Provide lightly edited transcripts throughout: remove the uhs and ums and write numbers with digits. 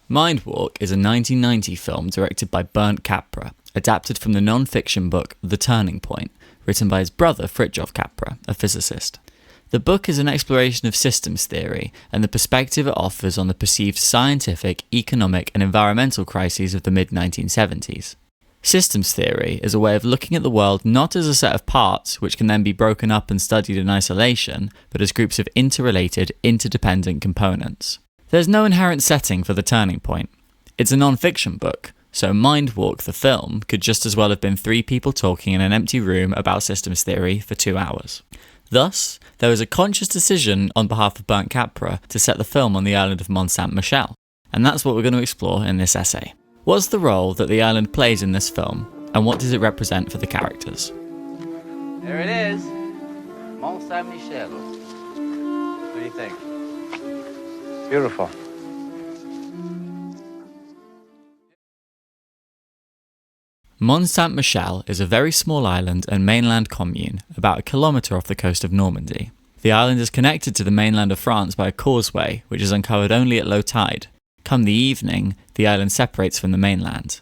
Mindwalk is a 1990 film directed by Bernd Capra, adapted from the non-fiction book The Turning Point, written by his brother Fritjof Capra, a physicist. The book is an exploration of systems theory and the perspective it offers on the perceived scientific, economic and environmental crises of the mid-1970s. Systems theory is a way of looking at the world not as a set of parts which can then be broken up and studied in isolation, but as groups of interrelated, interdependent components. There's no inherent setting for The Turning Point. It's a non-fiction book, so Mindwalk the film could just as well have been three people talking in an empty room about systems theory for 2 hours. Thus, there was a conscious decision on behalf of Bernd Capra to set the film on the island of Mont-Saint-Michel, and that's what we're going to explore in this essay. What's the role that the island plays in this film, and what does it represent for the characters? There it is, Mont-Saint-Michel. What do you think? Beautiful. Mont-Saint-Michel is a very small island and mainland commune, about 1 kilometre off the coast of Normandy. The island is connected to the mainland of France by a causeway, which is uncovered only at low tide. Come the evening, the island separates from the mainland.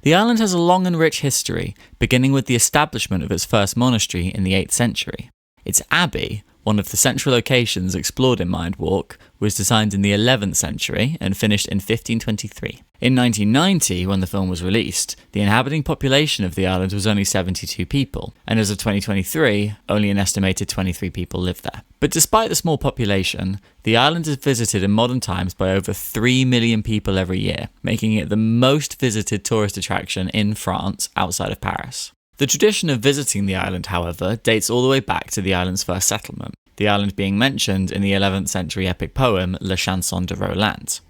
The island has a long and rich history, beginning with the establishment of its first monastery in the 8th century. Its abbey, one of the central locations explored in Mindwalk, was designed in the 11th century and finished in 1523. In 1990, when the film was released, the inhabiting population of the island was only 72 people, and as of 2023, only an estimated 23 people live there. But despite the small population, the island is visited in modern times by over 3 million people every year, making it the most visited tourist attraction in France outside of Paris. The tradition of visiting the island, however, dates all the way back to the island's first settlement, the island being mentioned in the 11th century epic poem La Chanson de Roland.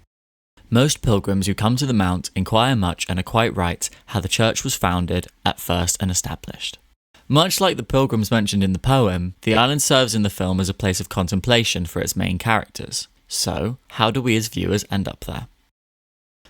Most pilgrims who come to the mount inquire much and are quite right how the church was founded, at first and established. Much like the pilgrims mentioned in the poem, the island serves in the film as a place of contemplation for its main characters. So, how do we as viewers end up there?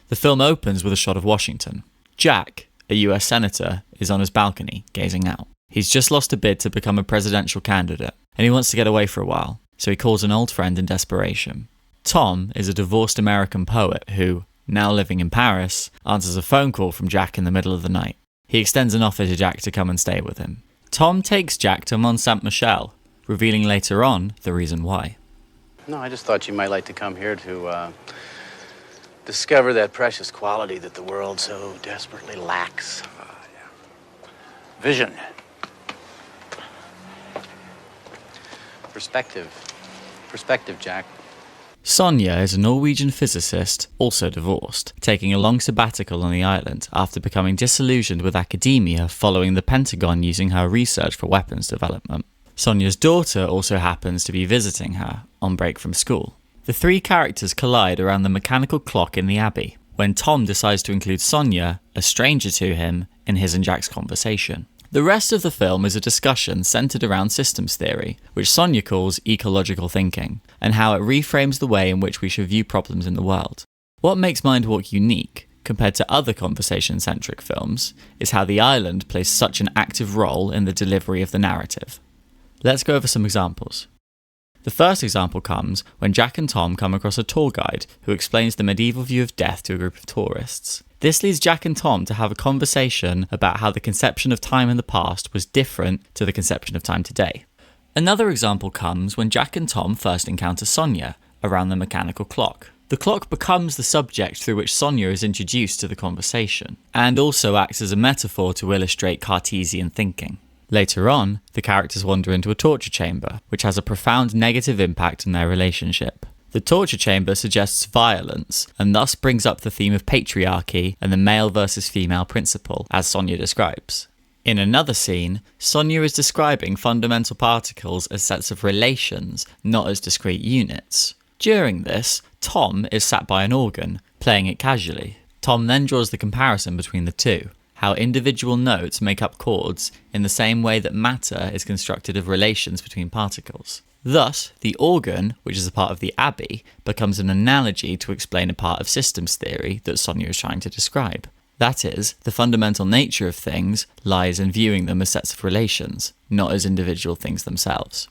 The film opens with a shot of Washington. Jack, a US senator, is on his balcony, gazing out. He's just lost a bid to become a presidential candidate, and he wants to get away for a while, so he calls an old friend in desperation. Tom is a divorced American poet who, now living in Paris, answers a phone call from Jack in the middle of the night. He extends an offer to Jack to come and stay with him. Tom takes Jack to Mont-Saint-Michel, revealing later on the reason why. No, I just thought you might like to come here to discover that precious quality that the world so desperately lacks. Vision. Perspective, Jack. Sonia is a Norwegian physicist, also divorced, taking a long sabbatical on the island after becoming disillusioned with academia following the Pentagon using her research for weapons development. Sonia's daughter also happens to be visiting her, on break from school. The three characters collide around the mechanical clock in the Abbey, when Tom decides to include Sonia, a stranger to him, in his and Jack's conversation. The rest of the film is a discussion centred around systems theory, which Sonia calls ecological thinking, and how it reframes the way in which we should view problems in the world. What makes Mindwalk unique, compared to other conversation-centric films, is how the island plays such an active role in the delivery of the narrative. Let's go over some examples. The first example comes when Jack and Tom come across a tour guide who explains the medieval view of death to a group of tourists. This leads Jack and Tom to have a conversation about how the conception of time in the past was different to the conception of time today. Another example comes when Jack and Tom first encounter Sonia around the mechanical clock. The clock becomes the subject through which Sonia is introduced to the conversation, and also acts as a metaphor to illustrate Cartesian thinking. Later on, the characters wander into a torture chamber, which has a profound negative impact on their relationship. The torture chamber suggests violence, and thus brings up the theme of patriarchy and the male versus female principle, as Sonia describes. In another scene, Sonia is describing fundamental particles as sets of relations, not as discrete units. During this, Tom is sat by an organ, playing it casually. Tom then draws the comparison between the two, how individual notes make up chords in the same way that matter is constructed of relations between particles. Thus, the organ, which is a part of the Abbey, becomes an analogy to explain a part of systems theory that Sonia is trying to describe. That is, the fundamental nature of things lies in viewing them as sets of relations, not as individual things themselves.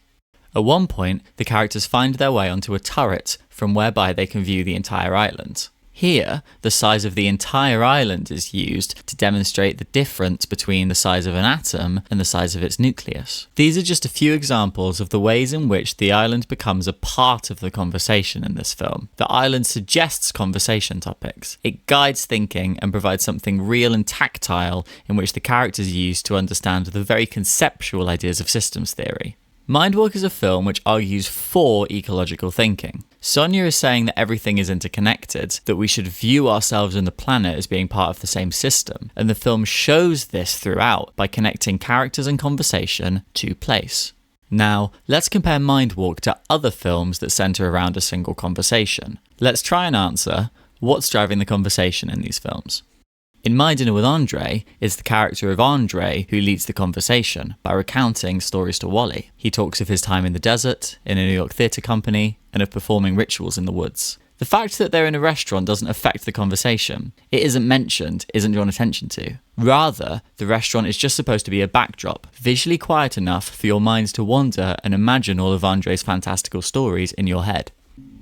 At one point, the characters find their way onto a turret from whereby they can view the entire island. Here, the size of the entire island is used to demonstrate the difference between the size of an atom and the size of its nucleus. These are just a few examples of the ways in which the island becomes a part of the conversation in this film. The island suggests conversation topics. It guides thinking and provides something real and tactile in which the characters use to understand the very conceptual ideas of systems theory. Mindwalk is a film which argues for ecological thinking. Sonia is saying that everything is interconnected, that we should view ourselves and the planet as being part of the same system, and the film shows this throughout by connecting characters and conversation to place. Now, let's compare Mindwalk to other films that centre around a single conversation. Let's try and answer, what's driving the conversation in these films? In My Dinner with Andre, it's the character of Andre who leads the conversation by recounting stories to Wally. He talks of his time in the desert, in a New York theatre company, and of performing rituals in the woods. The fact that they're in a restaurant doesn't affect the conversation. It isn't mentioned, isn't drawn attention to. Rather, the restaurant is just supposed to be a backdrop, visually quiet enough for your minds to wander and imagine all of Andre's fantastical stories in your head.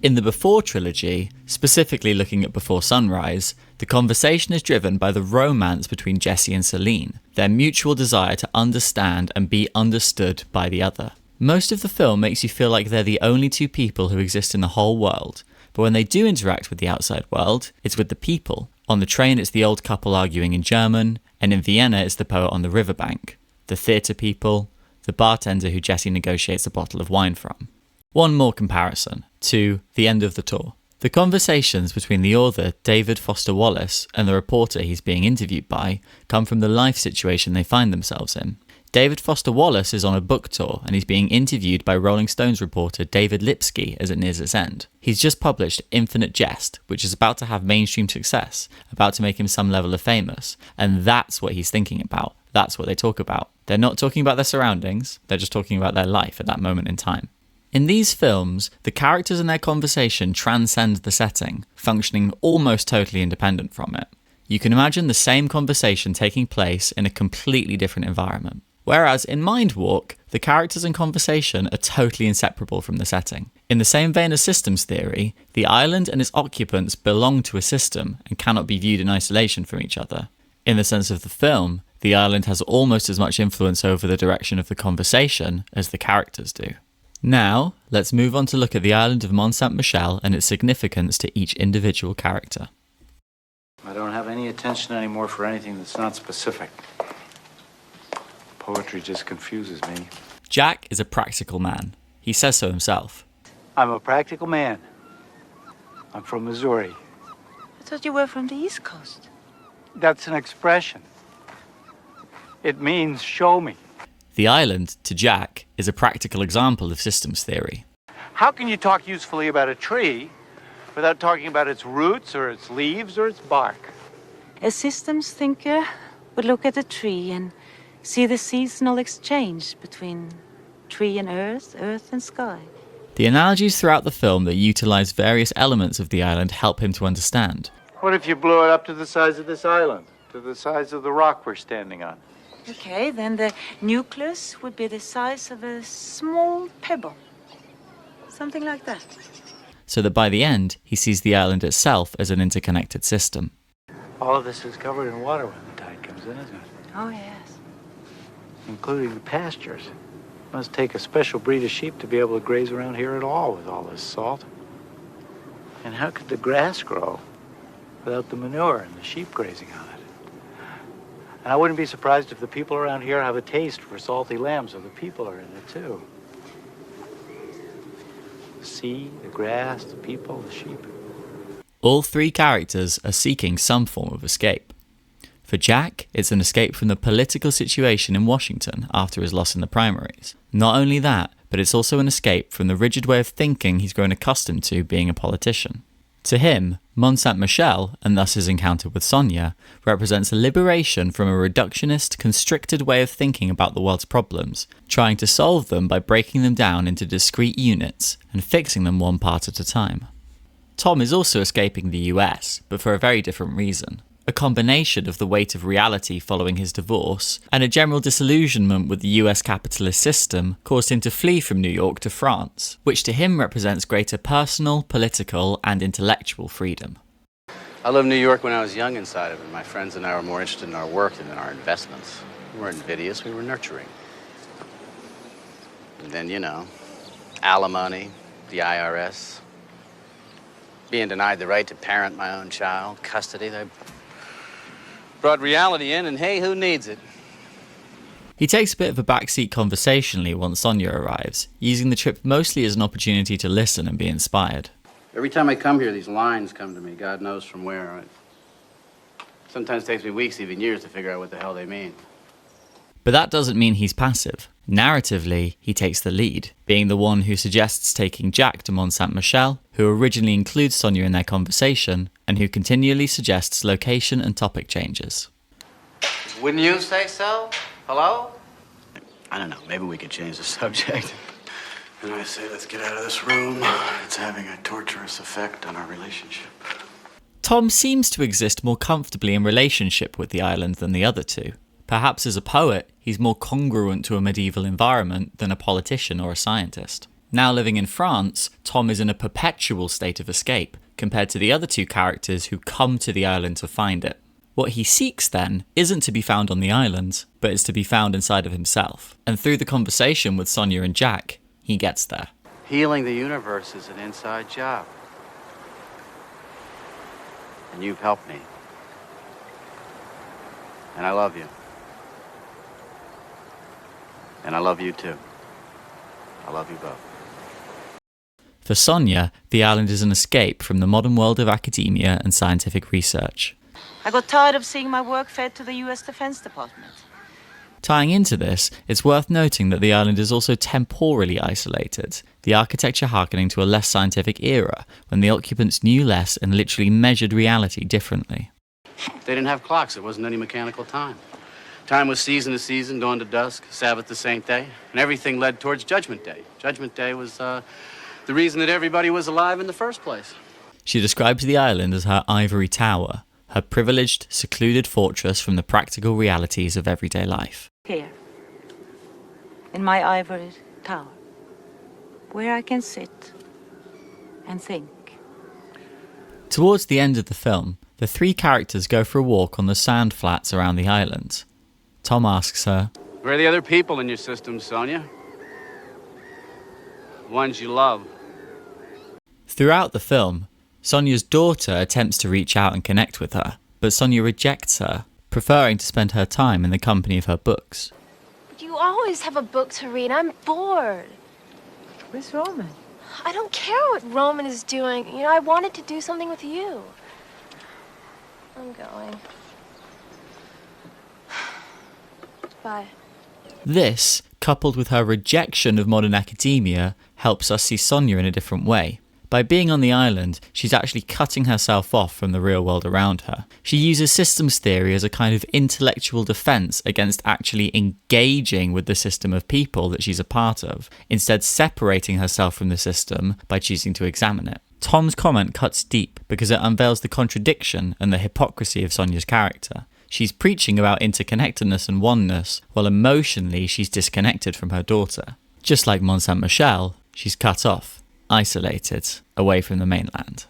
In the Before trilogy, specifically looking at Before Sunrise, the conversation is driven by the romance between Jesse and Celine, their mutual desire to understand and be understood by the other. Most of the film makes you feel like they're the only two people who exist in the whole world, but when they do interact with the outside world, it's with the people. On the train, it's the old couple arguing in German, and in Vienna, it's the poet on the riverbank, the theatre people, the bartender who Jesse negotiates a bottle of wine from. One more comparison, to The End of the Tour. The conversations between the author, David Foster Wallace, and the reporter he's being interviewed by come from the life situation they find themselves in. David Foster Wallace is on a book tour and he's being interviewed by Rolling Stones reporter David Lipsky as it nears its end. He's just published Infinite Jest, which is about to have mainstream success, about to make him some level of famous, and that's what he's thinking about. That's what they talk about. They're not talking about their surroundings, they're just talking about their life at that moment in time. In these films, the characters and their conversation transcend the setting, functioning almost totally independent from it. You can imagine the same conversation taking place in a completely different environment. Whereas in Mindwalk, the characters and conversation are totally inseparable from the setting. In the same vein as systems theory, the island and its occupants belong to a system and cannot be viewed in isolation from each other. In the sense of the film, the island has almost as much influence over the direction of the conversation as the characters do. Now, let's move on to look at the island of Mont-Saint-Michel and its significance to each individual character. I don't have any attention anymore for anything that's not specific. Poetry just confuses me. Jack is a practical man. He says so himself. I'm a practical man. I'm from Missouri. I thought you were from the East Coast. That's an expression. It means show me. The island, to Jack, is a practical example of systems theory. How can you talk usefully about a tree without talking about its roots or its leaves or its bark? A systems thinker would look at a tree and see the seasonal exchange between tree and earth and sky. The analogies throughout the film that utilise various elements of the island help him to understand. What if you blew it up to the size of this island, to the size of the rock we're standing on? Okay, then the nucleus would be the size of a small pebble. Something like that. So that by the end, he sees the island itself as an interconnected system. All of this is covered in water when the tide comes in, isn't it? Oh, yes. Including the pastures. Must take a special breed of sheep to be able to graze around here at all with all this salt. And how could the grass grow without the manure and the sheep grazing on it? And I wouldn't be surprised if the people around here have a taste for salty lamb, so the people are in it too. The sea, the grass, the people, the sheep. All three characters are seeking some form of escape. For Jack, it's an escape from the political situation in Washington after his loss in the primaries. Not only that, but it's also an escape from the rigid way of thinking he's grown accustomed to being a politician. To him, Mont-Saint-Michel, and thus his encounter with Sonia, represents a liberation from a reductionist, constricted way of thinking about the world's problems, trying to solve them by breaking them down into discrete units and fixing them one part at a time. Tom is also escaping the US, but for a very different reason. A combination of the weight of reality following his divorce and a general disillusionment with the US capitalist system caused him to flee from New York to France, which to him represents greater personal, political and intellectual freedom. I lived in New York when I was young inside of it. My friends and I were more interested in our work than in our investments. We weren't invidious, we were nurturing. And then, you know, alimony, the IRS, being denied the right to parent my own child, custody. They brought reality in, and hey, who needs it? He takes a bit of a backseat conversationally once Sonia arrives, using the trip mostly as an opportunity to listen and be inspired. Every time I come here, these lines come to me, God knows from where. It sometimes takes me weeks, even years, to figure out what the hell they mean. But that doesn't mean he's passive. Narratively, he takes the lead, being the one who suggests taking Jack to Mont-Saint-Michel, who originally includes Sonia in their conversation, and who continually suggests location and topic changes. Wouldn't you say so? Hello? I don't know, maybe we could change the subject. And I say, let's get out of this room. It's having a torturous effect on our relationship. Tom seems to exist more comfortably in relationship with the island than the other two. Perhaps as a poet, he's more congruent to a medieval environment than a politician or a scientist. Now living in France, Tom is in a perpetual state of escape, compared to the other two characters who come to the island to find it. What he seeks, then, isn't to be found on the island, but is to be found inside of himself. And through the conversation with Sonia and Jack, he gets there. Healing the universe is an inside job. And you've helped me. And I love you. And I love you too. I love you both. For Sonia, the island is an escape from the modern world of academia and scientific research. I got tired of seeing my work fed to the US Defense Department. Tying into this, it's worth noting that the island is also temporally isolated, the architecture harkening to a less scientific era, when the occupants knew less and literally measured reality differently. They didn't have clocks. There wasn't any mechanical time. Time was season to season, dawn to dusk, Sabbath to Saint Day, and everything led towards Judgment Day. Judgment Day was the reason that everybody was alive in the first place. She describes the island as her ivory tower, her privileged, secluded fortress from the practical realities of everyday life. Here, in my ivory tower, where I can sit and think. Towards the end of the film, the three characters go for a walk on the sand flats around the island. Tom asks her, Where are the other people in your system, Sonia? The ones you love. Throughout the film, Sonia's daughter attempts to reach out and connect with her, but Sonia rejects her, preferring to spend her time in the company of her books. But you always have a book to read. I'm bored. Where's Roman? I don't care what Roman is doing. You know, I wanted to do something with you. I'm going. Bye. This, coupled with her rejection of modern academia, helps us see Sonia in a different way. By being on the island, she's actually cutting herself off from the real world around her. She uses systems theory as a kind of intellectual defense against actually engaging with the system of people that she's a part of, instead separating herself from the system by choosing to examine it. Tom's comment cuts deep because it unveils the contradiction and the hypocrisy of Sonia's character. She's preaching about interconnectedness and oneness, while emotionally she's disconnected from her daughter. Just like Mont-Saint-Michel, she's cut off, isolated, away from the mainland.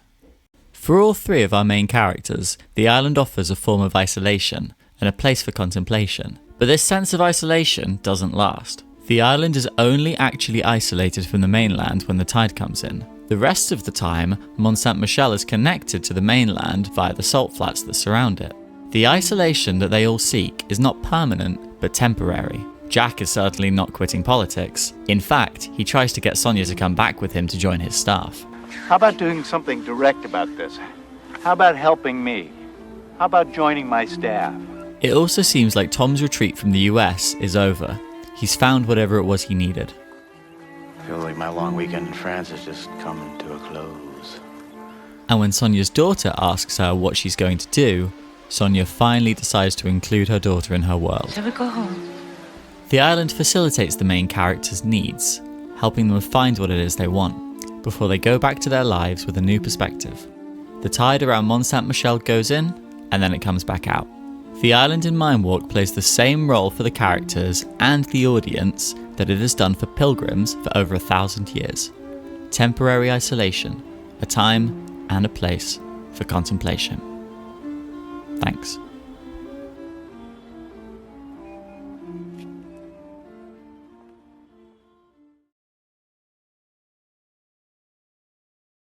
For all three of our main characters, the island offers a form of isolation and a place for contemplation. But this sense of isolation doesn't last. The island is only actually isolated from the mainland when the tide comes in. The rest of the time, Mont-Saint-Michel is connected to the mainland via the salt flats that surround it. The isolation that they all seek is not permanent, but temporary. Jack is certainly not quitting politics. In fact, he tries to get Sonia to come back with him to join his staff. How about doing something direct about this? How about helping me? How about joining my staff? It also seems like Tom's retreat from the US is over. He's found whatever it was he needed. I feel like my long weekend in France is just coming to a close. And when Sonia's daughter asks her what she's going to do, Sonia finally decides to include her daughter in her world. Shall we go home? The island facilitates the main characters' needs, helping them find what it is they want, before they go back to their lives with a new perspective. The tide around Mont-Saint-Michel goes in, and then it comes back out. The island in Mindwalk plays the same role for the characters and the audience that it has done for pilgrims for over 1,000 years. Temporary isolation, a time and a place for contemplation. Thanks.